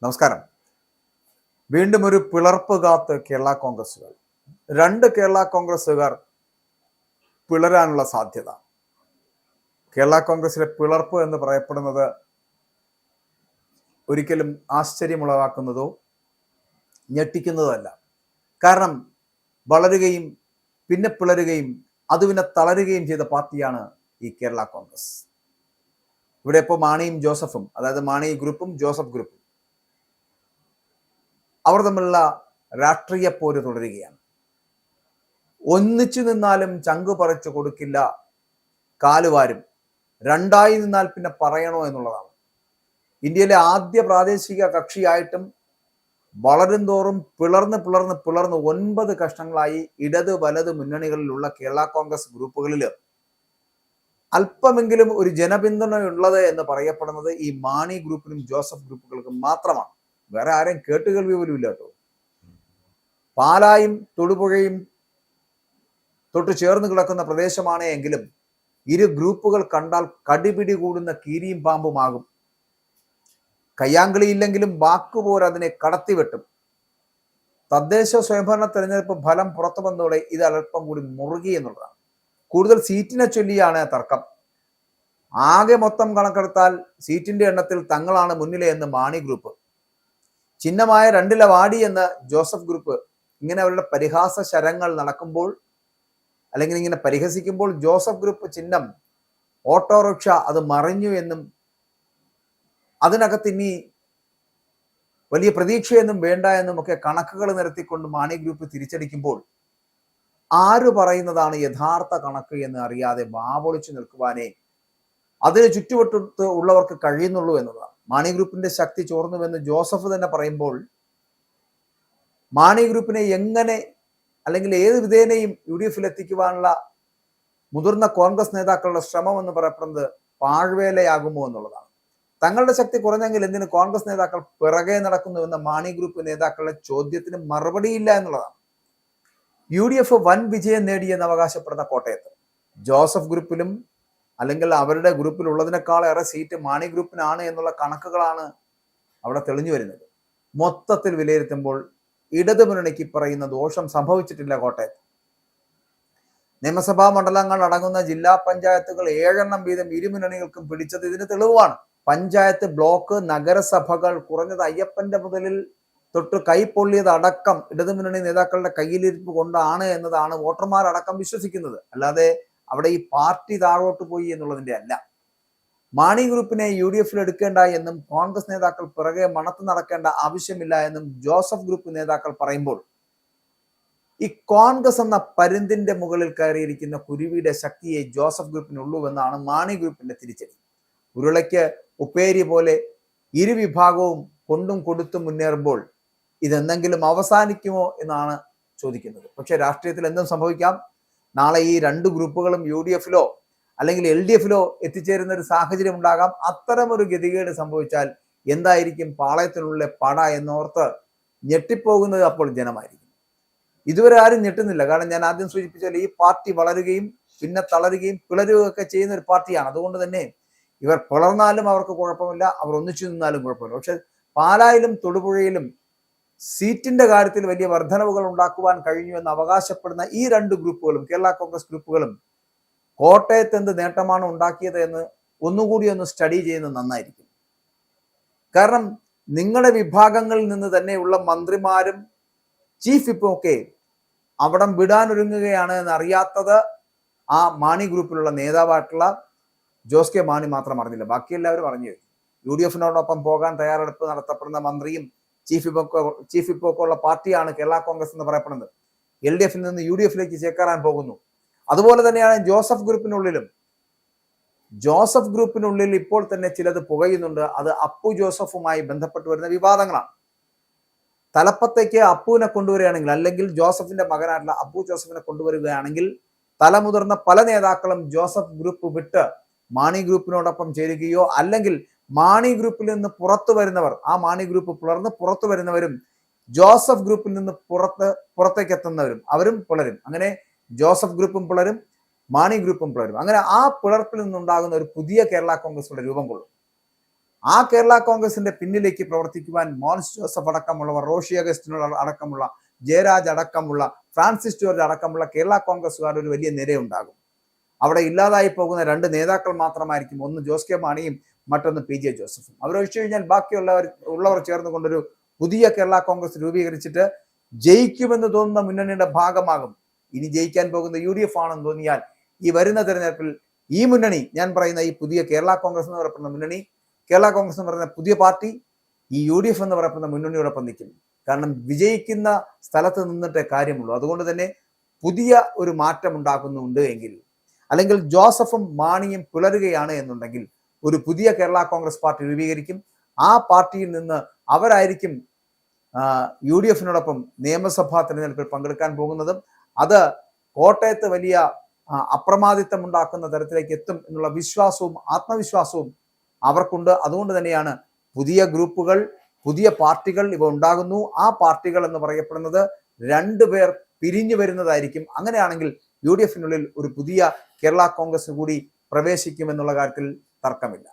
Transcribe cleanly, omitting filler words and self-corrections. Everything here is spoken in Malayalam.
നമസ്കാരം. വീണ്ടും ഒരു പിളർപ്പ് കാത്ത് കേരള കോൺഗ്രസുകൾ. രണ്ട് കേരള കോൺഗ്രസുകാർ പിളരാനുള്ള സാധ്യത. കേരള കോൺഗ്രസിലെ പിളർപ്പ് എന്ന് പറയപ്പെടുന്നത് ഒരിക്കലും ആശ്ചര്യമുളവാക്കുന്നതോ ഞെട്ടിക്കുന്നതോ അല്ല. കാരണം വളരുകയും പിന്നെ പിളരുകയും അത് പിന്നെ തളരുകയും ചെയ്ത പാർട്ടിയാണ് ഈ കേരള കോൺഗ്രസ്. ഇവിടെ ഇപ്പോൾ മാണിയും ജോസഫും, അതായത് മാണി ഗ്രൂപ്പും ജോസഫ് ഗ്രൂപ്പും, അവർ തമ്മിലുള്ള രാഷ്ട്രീയ പോര് തുടരുകയാണ്. ഒന്നിച്ചു നിന്നാലും ചങ്കു പറിച്ചു കൊടുക്കില്ല, കാലുവാരും. രണ്ടായി നിന്നാൽ പിന്നെ പറയണോ എന്നുള്ളതാണ്. ഇന്ത്യയിലെ ആദ്യ പ്രാദേശിക കക്ഷിയായിട്ടും വളരും തോറും പിളർന്ന് 9 കഷ്ണങ്ങളായി ഇടത് വലത് മുന്നണികളിലുള്ള കേരള കോൺഗ്രസ് ഗ്രൂപ്പുകളിൽ അല്പമെങ്കിലും ഒരു ജനപിന്തുണയുള്ളത് എന്ന് പറയപ്പെടുന്നത് ഈ മാണി ഗ്രൂപ്പിനും ജോസഫ് ഗ്രൂപ്പുകൾക്കും മാത്രമാണ്. വേറെ ആരെയും കേട്ടുകേൾവി പോലും ഇല്ല കേട്ടോ. പാലായും തൊടുപുഴയും തൊട്ട് ചേർന്ന് കിടക്കുന്ന പ്രദേശമാണ് എങ്കിലും ഇരു ഗ്രൂപ്പുകൾ കണ്ടാൽ കടിപിടി കൂടുന്ന കീരിയും പാമ്പുമാകും. കയ്യാങ്കളിയില്ലെങ്കിലും വാക്കുപോലെ അതിനെ കടത്തിവെട്ടും. തദ്ദേശ സ്വയംഭരണ തെരഞ്ഞെടുപ്പ് ഫലം പുറത്തു വന്നതോടെ ഇത് അല്പം കൂടി മുറുകി എന്നുള്ളതാണ്. കൂടുതൽ സീറ്റിനെ ചൊല്ലിയാണ് തർക്കം. ആകെ മൊത്തം കണക്കെടുത്താൽ സീറ്റിന്റെ എണ്ണത്തിൽ തങ്ങളാണ് മുന്നിലെ എന്ന് മാണി ഗ്രൂപ്പ്, ചിഹ്നമായ 2 വാടി എന്ന ജോസഫ് ഗ്രൂപ്പ്. ഇങ്ങനെ അവരുടെ പരിഹാസ ശരങ്ങൾ നടക്കുമ്പോൾ, അല്ലെങ്കിൽ ഇങ്ങനെ പരിഹസിക്കുമ്പോൾ, ജോസഫ് ഗ്രൂപ്പ് ചിഹ്നം ഓട്ടോറിക്ഷ അത് മറിഞ്ഞു എന്നും അതിനകത്ത് ഇനി വലിയ പ്രതീക്ഷയൊന്നും വേണ്ട എന്നും ഒക്കെ കണക്കുകൾ നിരത്തിക്കൊണ്ട് മാണി ഗ്രൂപ്പ് തിരിച്ചടിക്കുമ്പോൾ ആര് പറയുന്നതാണ് യഥാർത്ഥ കണക്ക് എന്ന് അറിയാതെ വാവൊളിച്ചു നിൽക്കുവാനേ അതിന് ചുറ്റുവട്ടത്ത് ഉള്ളവർക്ക് കഴിയുന്നുള്ളൂ എന്നതാണ്. മാണി ഗ്രൂപ്പിന്റെ ശക്തി ചോർന്നുവെന്ന് ജോസഫ് തന്നെ പറയുമ്പോൾ മാണി ഗ്രൂപ്പിനെ എങ്ങനെ അല്ലെങ്കിൽ ഏത് വിധേനയും UDF എത്തിക്കുവാനുള്ള മുതിർന്ന കോൺഗ്രസ് നേതാക്കളുടെ ശ്രമം എന്ന് പറയപ്പെടുന്നത് പാഴ്വേലയാകുമോ എന്നുള്ളതാണ്. തങ്ങളുടെ ശക്തി കുറഞ്ഞെങ്കിൽ എന്തിന് കോൺഗ്രസ് നേതാക്കൾ പിറകെ നടക്കുന്നുവെന്ന മാണി ഗ്രൂപ്പ് നേതാക്കളുടെ ചോദ്യത്തിന് മറുപടിയില്ല എന്നുള്ളതാണ്. UDF വൻ വിജയം നേടിയെന്ന് അവകാശപ്പെടുന്ന കോട്ടയത്ത് ജോസഫ് ഗ്രൂപ്പിലും അല്ലെങ്കിൽ അവരുടെ ഗ്രൂപ്പിലുള്ളതിനേക്കാളേറെ സീറ്റ് മാണി ഗ്രൂപ്പിനാണ് എന്നുള്ള കണക്കുകളാണ് അവിടെ തെളിഞ്ഞു വരുന്നത്. മൊത്തത്തിൽ വിലയിരുത്തുമ്പോൾ ഇടതു മുന്നണിക്ക് പറയുന്ന ദോഷം സംഭവിച്ചിട്ടില്ല. കോട്ടയത്ത് നിയമസഭാ മണ്ഡലങ്ങൾ അടങ്ങുന്ന ജില്ലാ പഞ്ചായത്തുകൾ 7 വീതം ഇരുമുന്നണികൾക്കും പിടിച്ചത് ഇതിന് തെളിവാണ്. പഞ്ചായത്ത്, ബ്ലോക്ക്, നഗരസഭകൾ കുറഞ്ഞത് അയ്യപ്പന്റെ മുതലിൽ തൊട്ട് കൈപ്പൊള്ളിയത് അടക്കം ഇടതുമുന്നണി നേതാക്കളുടെ കയ്യിലിരിപ്പ് കൊണ്ടാണ് എന്നതാണ് വോട്ടർമാരടക്കം വിശ്വസിക്കുന്നത്. അല്ലാതെ അവിടെ ഈ പാർട്ടി താഴോട്ട് പോയി എന്നുള്ളതിന്റെ അല്ല. മാണി ഗ്രൂപ്പിനെ UDF എടുക്കേണ്ട എന്നും കോൺഗ്രസ് നേതാക്കൾ പിറകെ മണത്ത് നടക്കേണ്ട ആവശ്യമില്ല എന്നും ജോസഫ് ഗ്രൂപ്പ് നേതാക്കൾ പറയുമ്പോൾ ഈ കോൺഗ്രസ് എന്ന പരുന്തിന്റെ മുകളിൽ കയറിയിരിക്കുന്ന കുരുവിയുടെ ശക്തിയെ ജോസഫ് ഗ്രൂപ്പിനുള്ളൂവെന്നാണ് മാണി ഗ്രൂപ്പിന്റെ തിരിച്ചടി. ഉരുളയ്ക്ക് ഉപ്പേരി പോലെ ഇരുവിഭാഗവും കൊണ്ടും കൊടുത്തും മുന്നേറുമ്പോൾ ഇതെന്തെങ്കിലും അവസാനിക്കുമോ എന്നാണ് ചോദിക്കുന്നത്. പക്ഷെ രാഷ്ട്രീയത്തിൽ എന്തും സംഭവിക്കാം. നാളെ ഈ 2 ഗ്രൂപ്പുകളും UDF അല്ലെങ്കിൽ LDF എത്തിച്ചേരുന്ന ഒരു സാഹചര്യം ഉണ്ടാകാം. അത്തരമൊരു ഗതികേട് സംഭവിച്ചാൽ എന്തായിരിക്കും പാളയത്തിനുള്ളിലെ പട എന്നോർത്ത് ഞെട്ടിപ്പോകുന്നത് അപ്പോൾ ജനമായിരിക്കും. ഇതുവരെ ആരും ഞെട്ടുന്നില്ല. കാരണം ഞാൻ ആദ്യം സൂചിപ്പിച്ചാൽ ഈ പാർട്ടി വളരുകയും പിന്നെ തളരുകയും പിളരുകയൊക്കെ ചെയ്യുന്ന ഒരു പാർട്ടിയാണ്. അതുകൊണ്ട് തന്നെ ഇവർ പിളർന്നാലും അവർക്ക് കുഴപ്പമില്ല, അവർ ഒന്നിച്ചു നിന്നാലും കുഴപ്പമില്ല. പക്ഷെ പാലായിലും തൊടുപുഴയിലും സീറ്റിന്റെ കാര്യത്തിൽ വലിയ വർധനവുകൾ ഉണ്ടാക്കുവാൻ കഴിഞ്ഞു എന്ന് അവകാശപ്പെടുന്ന ഈ 2 ഗ്രൂപ്പുകളും, കേരള കോൺഗ്രസ് ഗ്രൂപ്പുകളും, കോട്ടയത്ത് എന്ത് നേട്ടമാണ് ഉണ്ടാക്കിയത് എന്ന് ഒന്നുകൂടി ഒന്ന് സ്റ്റഡി ചെയ്യുന്നത് നന്നായിരിക്കും. കാരണം നിങ്ങളുടെ വിഭാഗങ്ങളിൽ നിന്ന് തന്നെയുള്ള മന്ത്രിമാരും ചീഫ് വിപ്പും ഒക്കെ അവിടം വിടാനൊരുങ്ങുകയാണ് എന്നറിയാത്തത് ആ മാണി ഗ്രൂപ്പിലുള്ള നേതാവായിട്ടുള്ള ജോസ് കെ മാണി മാത്രം അറിഞ്ഞില്ല. ബാക്കി എല്ലാവരും അറിഞ്ഞു. UDF പോകാൻ തയ്യാറെടുപ്പ് നടത്തപ്പെടുന്ന മന്ത്രിയും ചീഫ് വിപ്പൊക്കെ ഉള്ള പാർട്ടിയാണ് കേരള കോൺഗ്രസ് എന്ന് പറയപ്പെടുന്നത്. LDF നിന്ന് UDF ചേക്കേറാൻ പോകുന്നു. അതുപോലെ തന്നെയാണ് ജോസഫ് ഗ്രൂപ്പിനുള്ളിലും. ജോസഫ് ഗ്രൂപ്പിനുള്ളിൽ ഇപ്പോൾ തന്നെ ചിലത് പുകയുന്നുണ്ട്. അത് അപ്പു ജോസഫുമായി ബന്ധപ്പെട്ട് വരുന്ന വിവാദങ്ങളാണ്. തലപ്പത്തേക്ക് അപ്പുവിനെ കൊണ്ടുവരികയാണെങ്കിൽ, അല്ലെങ്കിൽ ജോസഫിന്റെ മകനായിട്ടുള്ള അപ്പു ജോസഫിനെ കൊണ്ടുവരികയാണെങ്കിൽ തലമുതിർന്ന പല നേതാക്കളും ജോസഫ് ഗ്രൂപ്പ് വിട്ട് മാണി ഗ്രൂപ്പിനോടൊപ്പം ചേരുകയോ, അല്ലെങ്കിൽ മാണി ഗ്രൂപ്പിൽ നിന്ന് പുറത്തു വരുന്നവർ, ആ മാണി ഗ്രൂപ്പ് പിളർന്ന് പുറത്തു വരുന്നവരും ജോസഫ് ഗ്രൂപ്പിൽ നിന്ന് പുറത്തേക്ക് എത്തുന്നവരും അവരും പിളരും. അങ്ങനെ ജോസഫ് ഗ്രൂപ്പും പിളരും, മാണി ഗ്രൂപ്പും പിളരും. അങ്ങനെ ആ പിളർപ്പിൽ നിന്നുണ്ടാകുന്ന ഒരു പുതിയ കേരള കോൺഗ്രസിന്റെ രൂപം കൊള്ളും. ആ കേരള കോൺഗ്രസിന്റെ പിന്നിലേക്ക് പ്രവർത്തിക്കുവാൻ മോൻസ് ജോസഫ് അടക്കമുള്ളവർ, റോഷി അഗസ്റ്റിനോ അടക്കമുള്ള, ജയരാജ് അടക്കമുള്ള, ഫ്രാൻസിസ് ജോർജ് അടക്കമുള്ള കേരള കോൺഗ്രസ്സുകാരുടെ ഒരു വലിയ നിരയുണ്ടാകും. അവിടെ ഇല്ലാതായി പോകുന്ന രണ്ട് നേതാക്കൾ മാത്രമായിരിക്കും, ഒന്ന് ജോസ് കെ മാണിയും മറ്റൊന്ന് പി ജെ ജോസഫും. അവരൊഴിച്ചു കഴിഞ്ഞാൽ ബാക്കിയുള്ളവർ ചേർന്നുകൊണ്ടൊരു പുതിയ കേരള കോൺഗ്രസ് രൂപീകരിച്ചിട്ട് ജയിക്കുമെന്ന് തോന്നുന്ന മുന്നണിയുടെ ഭാഗമാകും. ഇനി ജയിക്കാൻ പോകുന്ന UDF ആണെന്ന് തോന്നിയാൽ ഈ വരുന്ന തെരഞ്ഞെടുപ്പിൽ ഈ മുന്നണി, ഞാൻ പറയുന്ന ഈ പുതിയ കേരള കോൺഗ്രസ് എന്ന് പറയുന്ന മുന്നണി, കേരള കോൺഗ്രസ് എന്ന് പറയുന്ന പുതിയ പാർട്ടി ഈ UDF എന്ന് പറയുന്ന മുന്നണിയോടൊപ്പം നിൽക്കും. കാരണം വിജയിക്കുന്ന സ്ഥലത്ത് നിന്നിട്ടേ കാര്യമുള്ളൂ. അതുകൊണ്ട് തന്നെ പുതിയ ഒരു മാറ്റം ഉണ്ടാക്കുന്നുണ്ട് എങ്കിൽ, അല്ലെങ്കിൽ ജോസഫും മാണിയും പുലരുകയാണ് എന്നുണ്ടെങ്കിൽ, ഒരു പുതിയ കേരള കോൺഗ്രസ് പാർട്ടി രൂപീകരിക്കും. ആ പാർട്ടിയിൽ നിന്ന് അവരായിരിക്കും UDFിനോടൊപ്പം നിയമസഭാ തെരഞ്ഞെടുപ്പിൽ പങ്കെടുക്കാൻ പോകുന്നതും. അത് കോട്ടയത്ത് വലിയ അപ്രമാദിത്വം ഉണ്ടാക്കുന്ന തരത്തിലേക്ക് എത്തും എന്നുള്ള വിശ്വാസവും ആത്മവിശ്വാസവും അവർക്കുണ്ട്. അതുകൊണ്ട് തന്നെയാണ് പുതിയ ഗ്രൂപ്പുകൾ, പുതിയ പാർട്ടികൾ ഇവ ഉണ്ടാകുന്നു. ആ പാർട്ടികൾ എന്ന് പറയപ്പെടുന്നത് രണ്ടുപേർ പിരിഞ്ഞു വരുന്നതായിരിക്കും. അങ്ങനെയാണെങ്കിൽ UDFിനുള്ളിൽ ഒരു പുതിയ കേരള കോൺഗ്രസ് കൂടി പ്രവേശിക്കുമെന്നുള്ള കാര്യത്തിൽ തർക്കമില്ല.